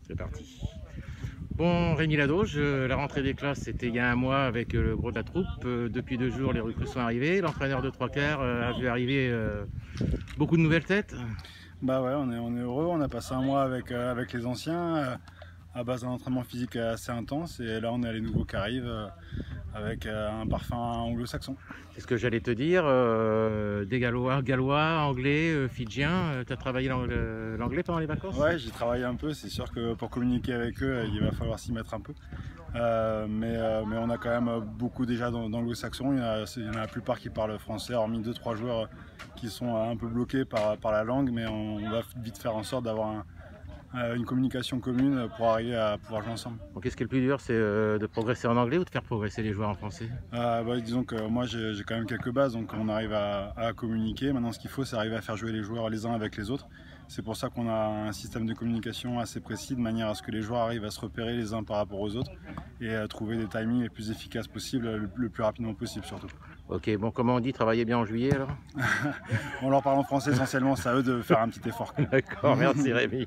C'est parti. Bon, Rémi Ladoge, la rentrée des classes c'était il y a un mois avec le gros de la troupe. Depuis 2 jours, les recrues sont arrivées. L'entraîneur de trois quarts a vu arriver beaucoup de nouvelles têtes. Bah ouais, on est heureux. On a passé un mois avec les anciens à base d'un entraînement physique assez intense. Et là, on a les nouveaux qui arrivent avec un parfum anglo-saxon. C'est ce que j'allais te dire. Des Gallois, Anglais, Fidjiens. Tu as travaillé l'anglais pendant les vacances? Ouais, j'ai travaillé un peu. C'est sûr que pour communiquer avec eux, il va falloir s'y mettre un peu. Mais on a quand même beaucoup déjà d'anglo-saxons. Il y en a la plupart qui parlent français, hormis 2-3 joueurs qui sont un peu bloqués par la langue. Mais on va vite faire en sorte d'avoir une communication commune pour arriver à pouvoir jouer ensemble. Donc, qu'est-ce qui est le plus dur, c'est de progresser en anglais ou de faire progresser les joueurs en français? Disons que moi j'ai quand même quelques bases, donc on arrive à communiquer. Maintenant, ce qu'il faut, c'est arriver à faire jouer les joueurs les uns avec les autres. C'est pour ça qu'on a un système de communication assez précis, de manière à ce que les joueurs arrivent à se repérer les uns par rapport aux autres et à trouver des timings les plus efficaces possibles, le plus rapidement possible surtout. Ok, bon, comment on dit travailler bien en juillet alors? On leur parle en français essentiellement, c'est à eux de faire un petit effort. D'accord, merci Rémi.